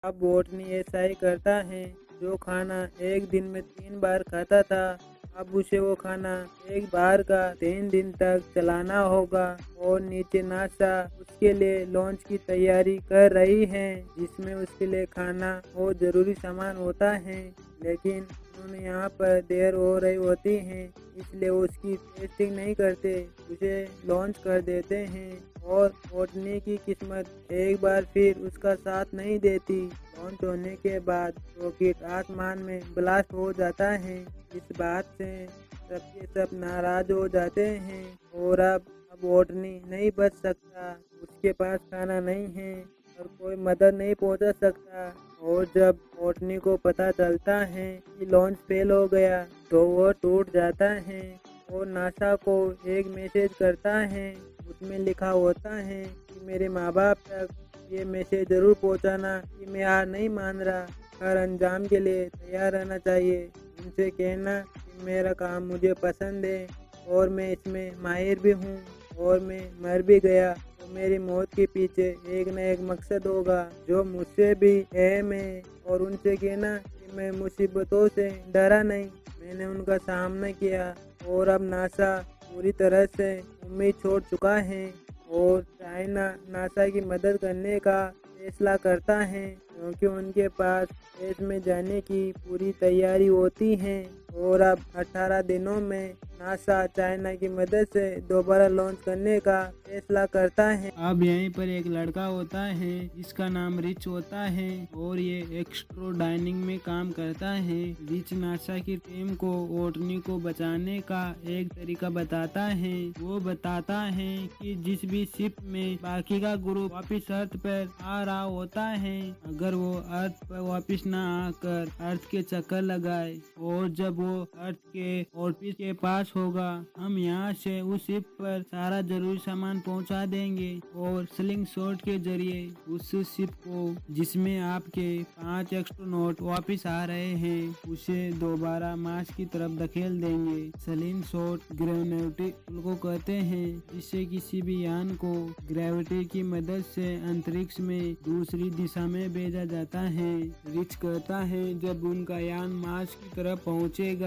अब बोटनी ऐसा ही करता है। जो खाना एक दिन में 3 बार खाता था, अब उसे वो खाना एक बार का 3 दिन तक चलाना होगा। और नीचे नासा उसके लिए लॉन्च की तैयारी कर रही है, जिसमें उसके लिए खाना और ज़रूरी सामान होता है। लेकिन उन्होंने यहाँ पर देर हो रही होती है, इसलिए वो उसकी टेस्टिंग नहीं करते, उसे लॉन्च कर देते हैं। और बोटनी की किस्मत एक बार फिर उसका साथ नहीं देती। लॉन्च होने के बाद रॉकेट आसमान में ब्लास्ट हो जाता है। इस बात से सबके सब नाराज हो जाते हैं और अब बोटनी नहीं बच सकता। उसके पास खाना नहीं है और कोई मदद नहीं पहुंचा सकता। और जब बोटनी को पता चलता है कि लॉन्च फेल हो गया, तो वो टूट जाता है और नासा को एक मैसेज करता है। उसमें लिखा होता है कि मेरे माँ बाप तक ये मैसेज ज़रूर पहुंचाना कि मैं हार नहीं मान रहा, हर अंजाम के लिए तैयार रहना चाहिए। उनसे कहना कि मेरा काम मुझे पसंद है और मैं इसमें माहिर भी हूँ, और मैं मर भी गया तो मेरी मौत के पीछे एक न एक मकसद होगा जो मुझसे भी अहम है। और उनसे कहना कि मैं मुसीबतों से डरा नहीं, मैंने उनका सामना किया। और अब नासा पूरी तरह से उम्मीद छोड़ चुका है और चाइना नासा की मदद करने का फैसला करता है, क्योंकि उनके पास स्पेस में जाने की पूरी तैयारी होती है। और अब 18 दिनों में नासा चाइना की मदद से दोबारा लॉन्च करने का फैसला करता है। अब यहीं पर एक लड़का होता है जिसका नाम रिच होता है और ये एक्स्ट्रो डाइनिंग में काम करता है। रिच नासा की टीम को ओटनी को बचाने का एक तरीका बताता है। वो बताता है कि जिस भी शिप में बाकी का ग्रुप वापिस अर्थ पर आ रहा होता है, अगर वो अर्थ पर वापिस ना आकर अर्थ के चक्कर लगाए और जब वो अर्थ के ऑर्बिट के पास होगा, हम यहाँ से उस शिप पर सारा जरूरी सामान पहुँचा देंगे और स्लिंग शॉट के जरिए उस शिप को जिसमें आपके 5 एस्ट्रोनॉट वापिस आ रहे हैं, उसे दोबारा मार्स की तरफ धकेल देंगे। स्लिंग शॉट ग्रेविटी को कहते हैं, जिससे किसी भी यान को ग्रेविटी की मदद से अंतरिक्ष में दूसरी दिशा में भेजा जाता है। रिच कहता है जब उनका यान मार्स की तरफ पहुंचेगा,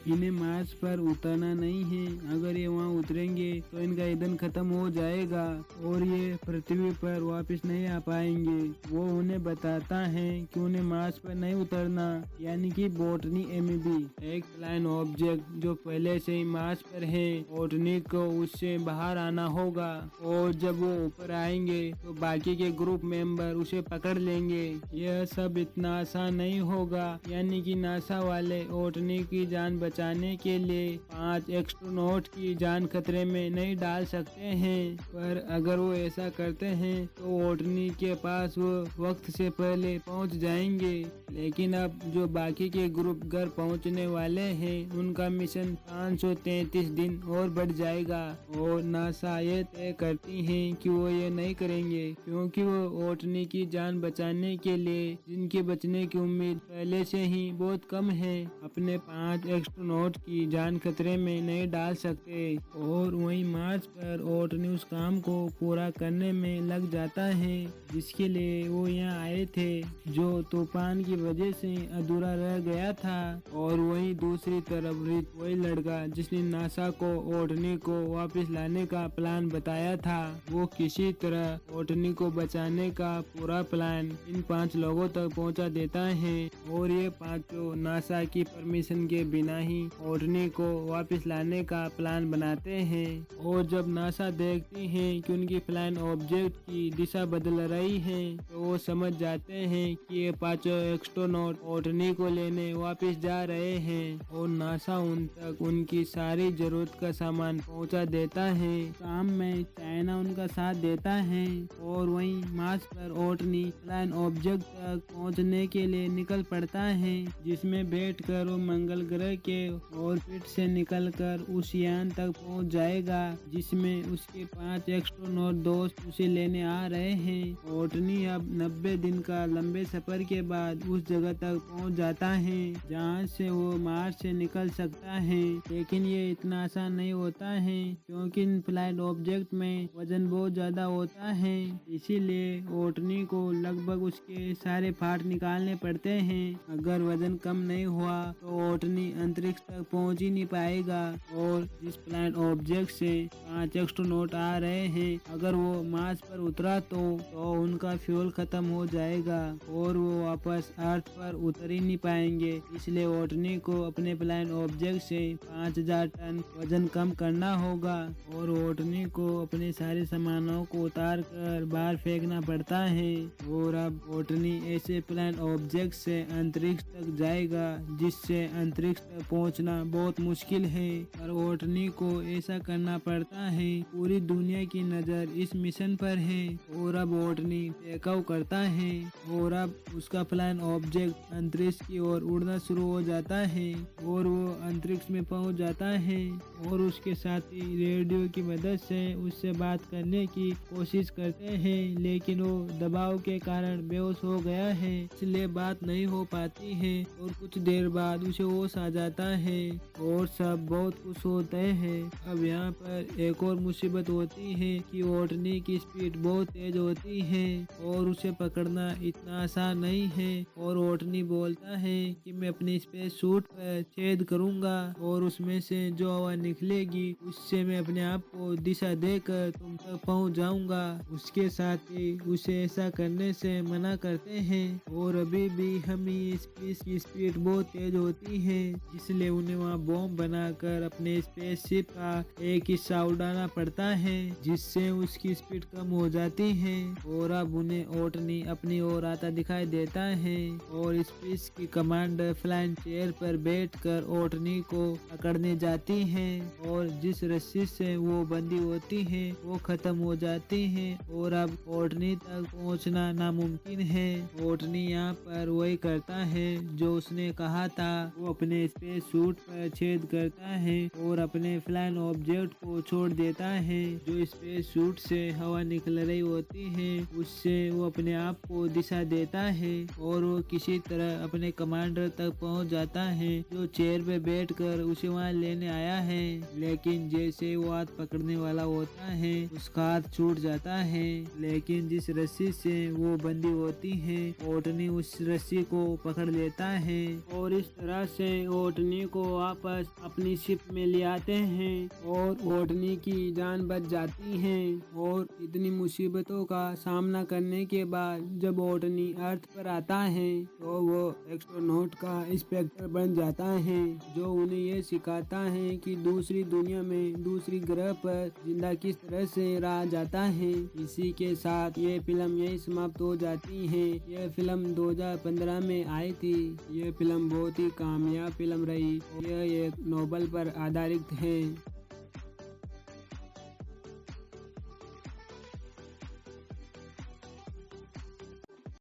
इन्हें मार्स पर उतरना नहीं है। अगर ये वहां उतरेंगे तो इनका ईंधन खत्म हो जाएगा और ये पृथ्वी पर वापस नहीं आ पाएंगे। वो उन्हें बताता है कि उन्हें मार्स पर नहीं उतरना, यानी कि बोटनी एमबी एक फ्लाइंग ऑब्जेक्ट जो पहले से ही मार्स पर है, बोटनी को उससे बाहर आना होगा। और जब वो ऊपर आएंगे तो बाकी के ग्रुप मेंबर उसे पकड़ लेंगे। यह सब इतना आसान नहीं होगा, यानी कि नासा वाले ओटनी की जान बचाने के लिए 5 एस्ट्रोनॉट की जान खतरे में नहीं डाल सकते हैं। पर अगर वो ऐसा करते हैं तो ओटनी के पास वो वक्त से पहले पहुंच जाएंगे। लेकिन अब जो बाकी के ग्रुप घर पहुंचने वाले हैं, उनका मिशन 533 दिन और बढ़ जाएगा। और नासा ये तय करती है कि वो ये नहीं करेंगे, क्योंकि वो ओटनी की जान बचाने के लिए जिनके बचने की उम्मीद पहले से ही बहुत कम है, अपने 5 एस्ट्रोनॉट की जान खतरे में नहीं डाल सकते। और वहीं मार्स पर ओटनी उस काम को पूरा करने में लग जाता है जिसके लिए वो यहाँ आए थे, जो तूफान की वजह से अधूरा रह गया था। और वहीं दूसरी तरफ रिच, वही लड़का जिसने नासा को ओटनी को वापस लाने का प्लान बताया था, वो किसी तरह ओटनी को बचाने का पूरा प्लान इन 5 लोगों तक पहुंचा देता है। और ये पांचों नासा की परमिशन के बिना ही ओटनी को वापस लाने का प्लान बनाते हैं। और जब नासा देखती है कि उनकी फ्लाइंग ऑब्जेक्ट की दिशा बदल रही है, तो वो समझ जाते हैं कि ये पांचों एस्ट्रोनॉट ओटनी को लेने वापस जा रहे हैं। और नासा उन तक उनकी सारी जरूरत का सामान पहुंचा देता है। काम में चाइना उनका साथ देता है। और वहीं मार्स पर ओटनी फ्लाइंग ऑब्जेक्ट तक पहुंचने के लिए निकल पड़ता है, जिसमें बैठकर वो मंगल ग्रह के ऑर्बिट से निकलकर उस यान तक पहुंच जाएगा, जिसमें उसके 5 एस्ट्रोनॉट दोस्त उसे लेने आ रहे हैं। ओटनी अब 90 दिन का लंबे सफर के बाद उस जगह तक पहुंच जाता है जहां से वो मार्स से निकल सकता है। लेकिन ये इतना आसान नहीं होता है, क्योंकि इन फ्लाइट ऑब्जेक्ट में वजन बहुत ज्यादा होता है। इसीलिए ओटनी को लगभग उसके के सारे पार्ट निकालने पड़ते हैं। अगर वजन कम नहीं हुआ तो ओटनी अंतरिक्ष तक पहुंच ही नहीं पाएगा। और जिस प्लैनेट ऑब्जेक्ट से 5 एस्ट्रोनॉट आ रहे हैं, अगर वो मार्स पर उतरा तो उनका फ्यूल खत्म हो जाएगा और वो वापस अर्थ पर उतर ही नहीं पाएंगे। इसलिए ओटनी को अपने प्लैनेट ऑब्जेक्ट से 5000 टन वजन कम करना होगा और ओटनी को अपने सारे सामानों को उतार कर बाहर फेंकना पड़ता है। और अब ओटनी ऐसे प्लैनेट ऑब्जेक्ट से अंतरिक्ष तक जाएगा जिससे अंतरिक्ष तक पहुंचना बहुत मुश्किल है, पर ओटनी को ऐसा करना पड़ता है। पूरी दुनिया की नज़र इस मिशन पर है और अब ओटनी टेकऑफ करता है और अब उसका प्लैनेट ऑब्जेक्ट अंतरिक्ष की ओर उड़ना शुरू हो जाता है और वो अंतरिक्ष में पहुंच जाता है और उसके साथी रेडियो की मदद से उससे बात करने की कोशिश करते हैं, लेकिन वो दबाव के कारण बेहोश हो गया है, इसलिए बात नहीं हो पाती है। और कुछ देर बाद उसे होश आ जाता है और सब बहुत खुश होते हैं। अब यहाँ पर एक और मुसीबत होती है कि ओटनी की स्पीड बहुत तेज होती है और उसे पकड़ना इतना आसान नहीं है। और ओटनी बोलता है कि मैं अपने स्पेस सूट पर छेद करूंगा और उसमें से जो हवा निकलेगी उससे मैं अपने आप को दिशा देकर तुम तक पहुंच जाऊंगा। उसके साथ ही उसे ऐसा करने से मना करते हैं और अभी भी हमें स्पेस की स्पीड बहुत तेज होती है, इसलिए उन्हें वहाँ बॉम्ब बनाकर अपने स्पेसशिप का एक हिस्सा उड़ाना पड़ता है जिससे उसकी स्पीड कम हो जाती है। और अब उन्हें ओटनी अपनी ओर आता दिखाई देता है और स्पेस की कमांडर फ्लाइंग चेयर पर बैठकर ओटनी को पकड़ने जाती है और जिस रस्सी से वो बंदी होती है वो खत्म हो जाती है और अब ओटनी तक पहुंचना नामुमकिन है। ओटनी यहाँ पर वही करता है जो उसने कहा था। वो अपने स्पेस सूट पर छेद करता है और अपने फ्लाइंग ऑब्जेक्ट को छोड़ देता है। जो स्पेस सूट से हवा निकल रही होती है उससे वो अपने आप को दिशा देता है और वो किसी तरह अपने कमांडर तक पहुंच जाता है जो चेयर पे बैठकर उसे वहां लेने आया है। लेकिन जैसे वो हाथ पकड़ने वाला होता है उसका हाथ छूट जाता है, लेकिन जिस रस्सी से वो बंदी होती है ओटनी उस रस्सी को पकड़ लेता है और इस तरह से ओटनी को वापस अपनी शिप में ले आते हैं और ओटनी की जान बच जाती है। और इतनी मुसीबतों का सामना करने के बाद जब ओटनी अर्थ पर आता है तो वो एस्ट्रोनॉट का इंस्पेक्टर बन जाता है जो उन्हें ये सिखाता है कि दूसरी दुनिया में दूसरी ग्रह पर जिंदा किस तरह से रहा जाता है। इसी के साथ ये फिल्म यही समाप्त हो जाती है। यह फिल्म 2015 में आई थी। यह फिल्म बहुत ही कामयाब फिल्म रही। यह एक नोवेल पर आधारित है।